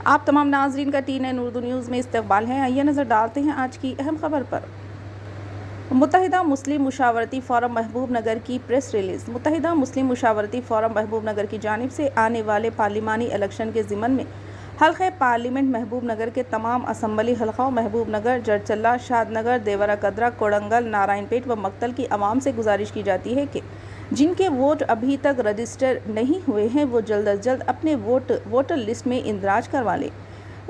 आप तमाम नाजरीन का TNN उर्दू न्यूज़ में इस्तकबाल है। आइए नज़र डालते हैं आज की अहम खबर पर। मुत्तहिदा मुस्लिम मुशावरती फ़ोरम महबूब नगर की प्रेस रिलीज़। मुत्तहिदा मुस्लिम मुशावरती फ़ोरम महबूब नगर की जानिब से आने वाले पार्लिमानी इलेक्शन के ज़िमन में हल्क़े पार्लियामेंट महबूब नगर के तमाम असम्बली हल्क़ों महबूब नगर, जड़चल्ला, शादनगर, देवरा कदरा, कोड़ंगल, नारायणपेट व मक्तल की आवाम से गुजारिश की जाती है कि जिनके वोट अभी तक रजिस्टर नहीं हुए हैं वो जल्द अज जल्द अपने वोटर लिस्ट में इंदराज करवा लें।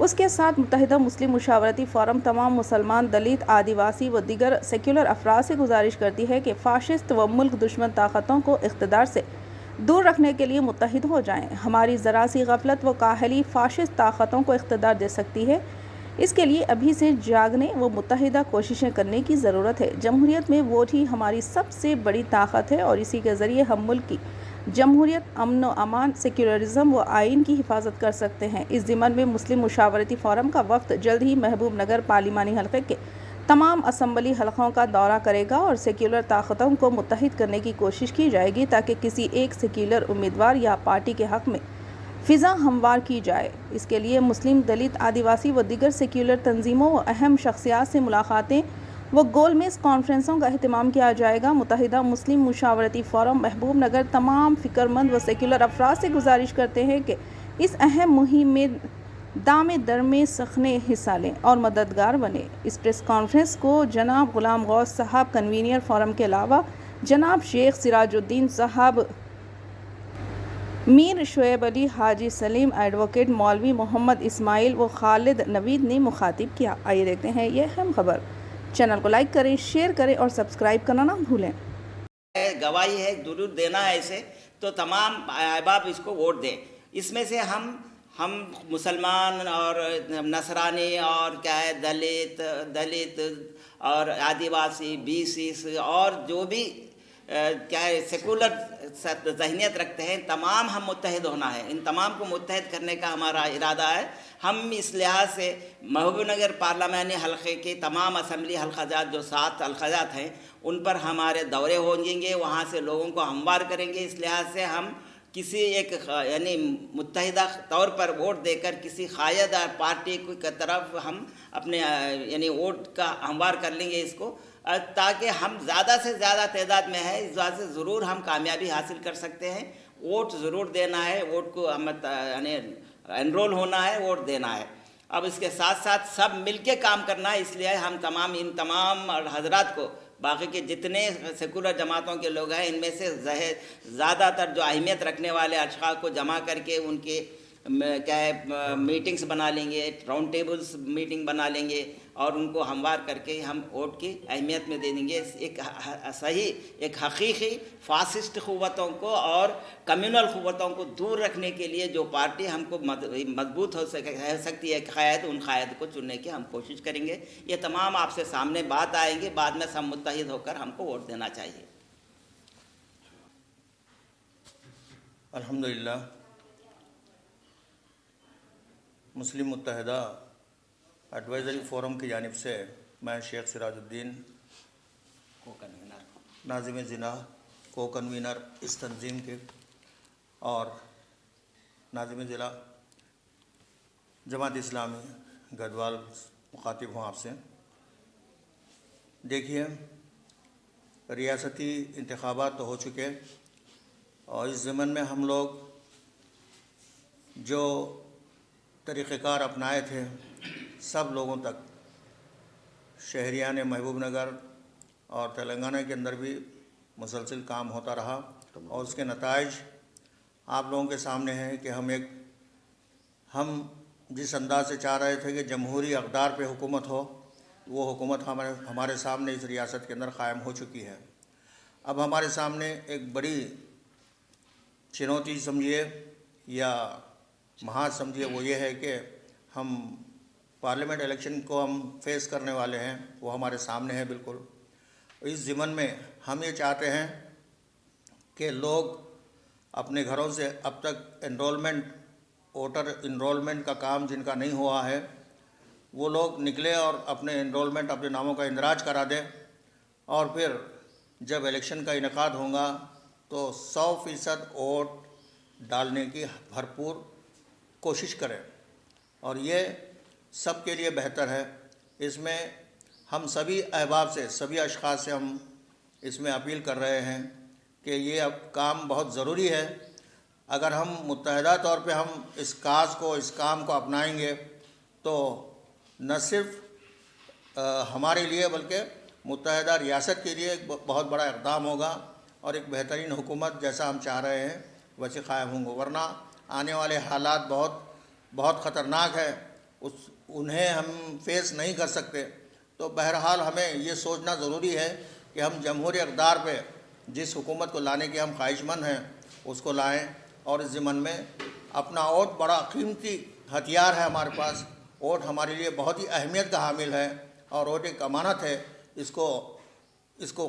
उसके साथ मुत्तहिदा मुस्लिम मुशावरती फ़ोरम तमाम मुसलमान, दलित, आदिवासी व दीगर सेक्युलर अफराद से गुजारिश करती है कि फ़ाशिस्ट व मुल्क दुश्मन ताकतों को इक़्तिदार से दूर रखने के लिए मुत्तहिद हो जाएं। हमारी ज़रा सी गफलत व काहली फ़ाशिस्ट ताकतों को इक़्तिदार दे सकती है। इसके लिए अभी से जागने व मुत्तहिदा कोशिशें करने की ज़रूरत है। जमहूरियत में वोट ही हमारी सबसे बड़ी ताकत है और इसी के ज़रिए हम मुल्क की जमहूरियत, अमन व अमान, सेक्युलरिज़म व आइन की हिफाजत कर सकते हैं। इस ज़िमन में मुस्लिम मुशावरती फ़ोरम का वफ़द जल्द ही महबूब नगर पार्लिमानी हल्के के तमाम असम्बली हल्क़ों का दौरा करेगा और सेक्युलर ताकतों को मुत्तहिद करने की कोशिश की जाएगी ताकि किसी एक सेक्युलर उम्मीदवार या पार्टी के हक़ में फ़िज़ा हमवार की जाए। इसके लिए मुस्लिम, दलित, आदिवासी व दीगर सेक्युलर तंजीमों व अहम शख्सियात से मुलाकातें व गोल मेज़ कॉन्फ्रेंसों का अहतमाम किया जाएगा। मुत्तहिदा मुस्लिम मुशावरती फ़ोरम महबूब नगर तमाम फ़िक्रमंद व सेक्युलर अफराद से गुजारिश करते हैं कि इस अहम मुहिम में दामे दर में सखने हिस्सा लें और मददगार बने। इस प्रेस कॉन्फ्रेंस को जनाब ग़ुलाम गौस साहब कन्वीनर फ़ोरम के अलावा जनाब शेख सिराजुद्दीन साहब, मीर शुएब अली, हाजी सलीम, एडवोकेट मौलवी मोहम्मद इस्माइल व खालिद नवीद ने मुखातिब किया। आइए देखते हैं ये अहम खबर। चैनल को लाइक करें, शेयर करें और सब्सक्राइब करना ना भूलें। गवाही है, जरूर देना है इसे, तो तमाम अहबाब इसको वोट दें। इसमें से हम मुसलमान और नसरानी और क्या है दलित और आदिवासी, BC और जो भी क्या है सेकुलर ज़हनियत रखते हैं, तमाम हम मुत्तहिद होना है। इन तमाम को मुत्तहिद करने का हमारा इरादा है। हम इस लिहाज से महबूब नगर पार्लिमानी हल्के के तमाम असम्बली हल्क़ाजात जो 7 हल्क़ाजात हैं उन पर हमारे दौरे होंगे, वहाँ से लोगों को हमवार करेंगे। इस लिहाज से हम किसी एक यानी मुत्तहिदा तौर पर वोट देकर किसी क़ायद पार्टी की तरफ हम अपने यानी वोट का हमवार कर लेंगे इसको, ताकि हम ज़्यादा से ज़्यादा तादाद में है। इस वजह से ज़रूर हम कामयाबी हासिल कर सकते हैं। वोट ज़रूर देना है, वोट को हम यानी एनरोल होना है, वोट देना है। अब इसके साथ साथ सब मिल के काम करना है। इसलिए हम इन तमाम हजरात को, बाकी के जितने सेकुलर जमातों के लोग हैं, इनमें से ज़्यादातर जो अहमियत रखने वाले अशख़ास को जमा करके उनके क्या है मीटिंग्स बना लेंगे, राउंड टेबल्स मीटिंग बना लेंगे और उनको हमवार करके हम वोट की अहमियत में दे देंगे। एक हकीकी फासिस्ट क़ुव्वतों को और कम्युनल क़ुव्वतों को दूर रखने के लिए जो पार्टी हमको मजबूत हो सकती है क़ायद, उन क़ायद को चुनने की हम कोशिश करेंगे। ये तमाम आपसे सामने बात आएंगे, बाद में सब मुत्तहिद होकर हमको वोट देना चाहिए। अल्हम्दुलिल्लाह, मुस्लिम मुत्तहिदा एडवाइज़री फ़ोरम की जानिब से मैं शेख सिराजुद्दीन नाज़िम ज़िना को कन्वीनर इस तंजीम के और नाज़िम ज़िला जमात इस्लामी गढ़वाल मुखातिब हूँ आपसे। देखिए, रियासती इंतखाबात तो हो चुके और इस ज़मन में हम लोग जो तरीक़ेकार अपनाए थे सब लोगों तक, शहरियान महबूब नगर और तेलंगाना के अंदर भी मुसलसल काम होता रहा और उसके नताइज आप लोगों के सामने हैं कि हम जिस अंदाज से चाह रहे थे कि जमहूरी अक़दार पे हुकूमत हो, वो हुकूमत हमारे सामने इस रियासत के अंदर क़ायम हो चुकी है। अब हमारे सामने एक बड़ी चुनौती समझिए या महाज समझिए, वो ये है कि हम पार्लियामेंट इलेक्शन को हम फेस करने वाले हैं, वो हमारे सामने है बिल्कुल। इस ज़िमन में हम ये चाहते हैं कि लोग अपने घरों से अब तक वोटर इनरोलमेंट का काम जिनका नहीं हुआ है वो लोग निकले और अपने इनरोलमेंट, अपने नामों का इंदराज करा दें और फिर जब इलेक्शन का इनेकाद होगा तो 100% वोट डालने की भरपूर कोशिश करें اور یہ سب کے لیے بہتر ہے۔ اس میں ہم سبھی احباب سے، سبھی اشخاص سے ہم اس میں اپیل کر رہے ہیں کہ یہ اب کام بہت ضروری ہے۔ اگر ہم متحدہ طور پہ ہم اس کام کو اپنائیں گے تو نہ صرف ہمارے لیے بلکہ متحدہ ریاست کے لیے ایک بہت بڑا اقدام ہوگا اور ایک بہترین حکومت جیسا ہم چاہ رہے ہیں ویسے قائم ہوں گے۔ ورنہ آنے والے حالات بہت خطرناک ہے، انہیں ہم فیس نہیں کر سکتے۔ تو بہرحال ہمیں یہ سوچنا ضروری ہے کہ ہم جمہوری اقدار پہ جس حکومت کو لانے کے ہم خواہش مند ہیں اس کو لائیں، اور اس ضمن میں اپنا ووٹ بڑا قیمتی ہتھیار ہے ہمارے پاس۔ ووٹ ہمارے لیے بہت ہی اہمیت کا حامل ہے اور ووٹ ایک امانت ہے، اس کو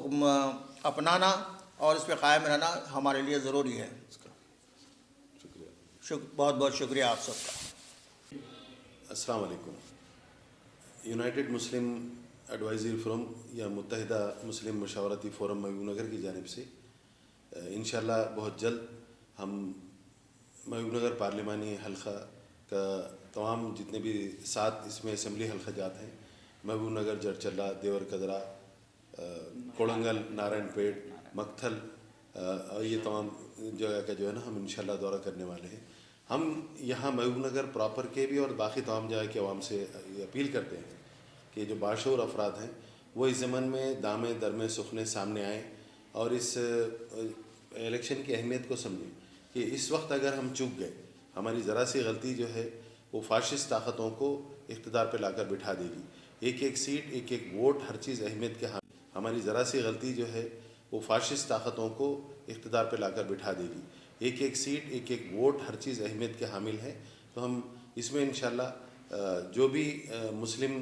اپنانا اور اس پہ قائم رہنا ہمارے لیے ضروری ہے۔ بہت بہت شکریہ آپ سب کا۔ السلام علیکم۔ یونائٹڈ مسلم ایڈوائزری فورم یا متحدہ مسلم مشاورتی فورم محبوب نگر کی جانب سے انشاءاللہ بہت جلد ہم محبوب نگر پارلیمانی حلقہ کا تمام جتنے بھی 7 اس میں اسمبلی حلقہ جات ہیں، محبوب نگر، جڑچلہ، دیور کدرا، کوڑنگل، نارائن پیٹ، مکتھل، یہ تمام جگہ کا جو ہے نا ہم انشاءاللہ دورہ کرنے والے ہیں۔ ہم یہاں محبوب نگر پراپر کے بھی اور باقی تمام جگہ کے عوام سے یہ اپیل کرتے ہیں کہ جو باشعور افراد ہیں وہ اس ضمن میں دامے درمے سخنے سامنے آئیں اور اس الیکشن کی اہمیت کو سمجھیں کہ اس وقت اگر ہم چک گئے، ہماری ذرا سی غلطی جو ہے وہ فاشسٹ طاقتوں کو اقتدار پہ لا کر بٹھا دے گی۔ ایک ایک سیٹ، ایک ایک ووٹ، ہر چیز اہمیت کے حامل۔ ہماری ذرا سی غلطی جو ہے وہ فاشسٹ طاقتوں کو اقتدار پہ لا کر بٹھا دے گی۔ ایک ایک سیٹ، ایک ایک ووٹ، ہر چیز اہمیت کے حامل ہے۔ تو ہم اس میں انشاءاللہ جو بھی مسلم،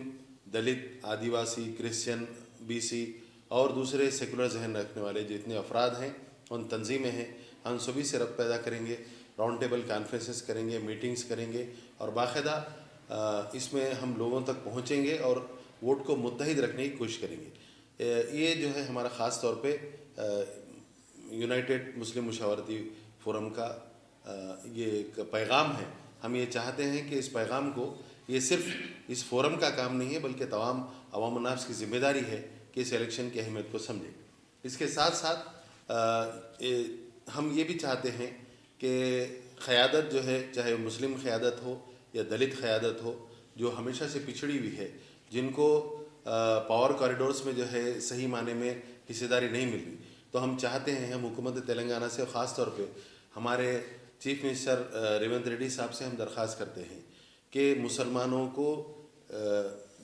دلت، آدیواسی، کرسچن، بی سی اور دوسرے سیکولر ذہن رکھنے والے جتنے افراد ہیں، ان تنظیمیں ہیں، ہم سبھی سے ربط پیدا کریں گے، راؤنڈ ٹیبل کانفرنسز کریں گے، میٹنگز کریں گے اور باقاعدہ اس میں ہم لوگوں تک پہنچیں گے اور ووٹ کو متحد رکھنے کی کوشش کریں گے۔ یہ جو ہے ہمارا خاص طور پہ یونائٹڈ مسلم مشاورتی فورم کا یہ ایک پیغام ہے۔ ہم یہ چاہتے ہیں کہ اس پیغام کو، یہ صرف اس فورم کا کام نہیں ہے بلکہ تمام عوام الناس کی ذمہ داری ہے کہ اس الیکشن کی اہمیت کو سمجھیں۔ اس کے ساتھ ساتھ ہم یہ بھی چاہتے ہیں کہ قیادت جو ہے، چاہے مسلم قیادت ہو یا دلت قیادت ہو، جو ہمیشہ سے پچھڑی ہوئی ہے، جن کو پاور کوریڈورز میں جو ہے صحیح معنی میں حصہ داری نہیں مل رہی، تو ہم چاہتے ہیں، ہم حکومت تلنگانہ سے خاص طور پہ ہمارے چیف منسٹر ریونت ریڈی صاحب سے ہم درخواست کرتے ہیں کہ مسلمانوں کو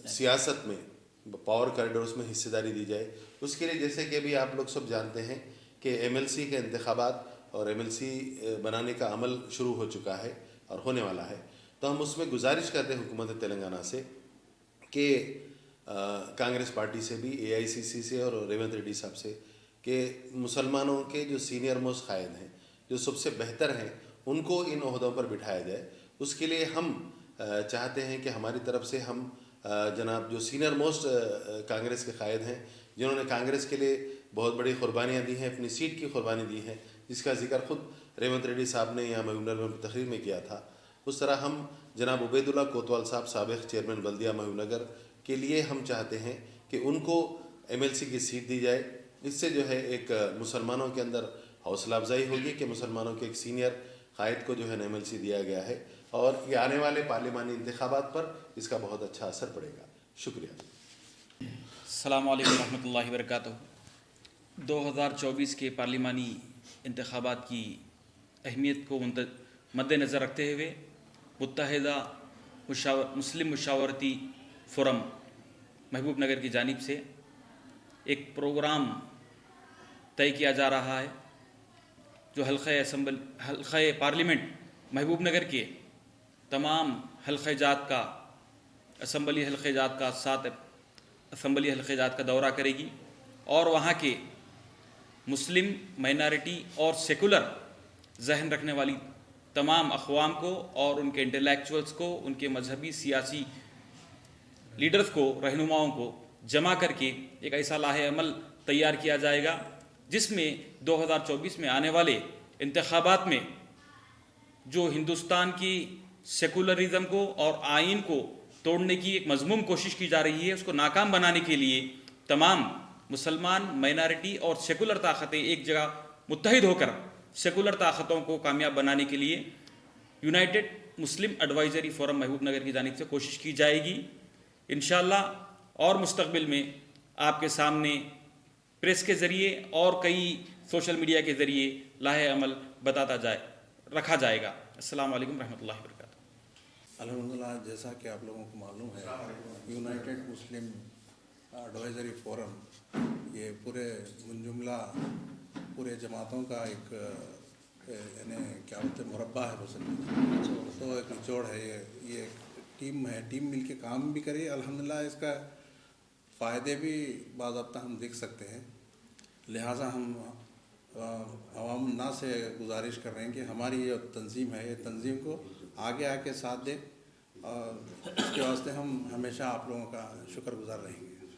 سیاست میں پاور کوریڈورز میں حصہ داری دی جائے۔ اس کے لیے جیسے کہ ابھی آپ لوگ سب جانتے ہیں کہ ایم ایل سی کے انتخابات اور ایم ایل سی بنانے کا عمل شروع ہو چکا ہے اور ہونے والا ہے، تو ہم اس میں گزارش کرتے ہیں حکومت تلنگانہ سے کہ کانگریس پارٹی سے بھی، اے آئی سی سی سے اور ریونت ریڈی صاحب سے، کہ مسلمانوں کے جو سینئر موسٹ قائد ہیں، جو سب سے بہتر ہیں، ان کو ان عہدوں پر بٹھایا جائے۔ اس کے لیے ہم چاہتے ہیں کہ ہماری طرف سے ہم جناب جو سینئر موسٹ کانگریس کے قائد ہیں، جنہوں نے کانگریس کے لیے بہت بڑی قربانیاں دی ہیں، اپنی سیٹ کی قربانی دی ہے، جس کا ذکر خود ریونت ریڈی صاحب نے یہاں محبوب نگر میں تقریر میں کیا تھا، اس طرح ہم جناب عبید اللہ کوتوال صاحب، سابق چیئرمین بلدیہ محبوب نگر کے لیے ہم چاہتے ہیں کہ ان کو ایم ایل سی کی سیٹ دی جائے۔ اس سے جو ہے ایک مسلمانوں کے اندر حوصلہ افزائی ہوگی کہ مسلمانوں کے ایک سینئر قائد کو جو ہے ایم ایل سی دیا گیا ہے، اور یہ آنے والے پارلیمانی انتخابات پر اس کا بہت اچھا اثر پڑے گا۔ شکریہ۔ السلام علیکم ورحمۃ اللہ وبرکاتہ۔ 2024 کے پارلیمانی انتخابات کی اہمیت کو مد نظر رکھتے ہوئے متحدہ مسلم مشاورتی فورم محبوب نگر کی جانب سے ایک پروگرام طے کیا جا رہا ہے، جو حلقہ پارلیمنٹ محبوب نگر کے تمام حلقہ جات کا، اسمبلی حلقہ جات کا، 7 اسمبلی حلقہ جات کا دورہ کرے گی اور وہاں کے مسلم، مائنارٹی اور سیکولر ذہن رکھنے والی تمام اقوام کو اور ان کے انٹلیکچوئلز کو، ان کے مذہبی سیاسی لیڈرز کو، رہنماؤں کو جمع کر کے ایک ایسا لاہ عمل تیار کیا جائے گا جس میں 2024 میں آنے والے انتخابات میں جو ہندوستان کی सेकुलरिज्म को और आइन को तोड़ने की एक मजमूम कोशिश की जा रही है, उसको नाकाम बनाने के लिए तमाम मुसलमान माइनॉरिटी और सेकुलर ताकतें एक जगह मुत्तहिद होकर सेकुलर ताकतों को कामयाब बनाने के लिए यूनाइटेड मुस्लिम एडवाइजरी फोरम महबूब नगर की जानिब से कोशिश की जाएगी। इंशाअल्लाह और मुस्तकबिल में आपके सामने प्रेस के ज़रिए और कई सोशल मीडिया के ज़रिए लाहे अमल रखा जाएगा। अस्सलाम वालेकुम रहमतुल्लाहि व बरकातुहू। अल्हम्दुलिल्लाह, जैसा कि आप लोगों को मालूम है, यूनाइटेड मुस्लिम एडवाइजरी फोरम ये पूरे मुंजुमला पूरे जमातों का एक यानी क्या बोलते हैं मुरब्बा है मुसलमान, तो एक निचोड़ है। ये एक टीम है, टीम मिलके काम भी करे। अल्हम्दुलिल्लाह इसका फ़ायदे भी बाज़ाब्ता हम देख सकते हैं। लिहाजा हम अवाम ना से गुजारिश कर रहे हैं कि हमारी ये तंजीम है, ये तंजीम को आगे आके साथ दें और इसके वास्ते हम हमेशा आप लोगों का शुक्रगुजार रहेंगे।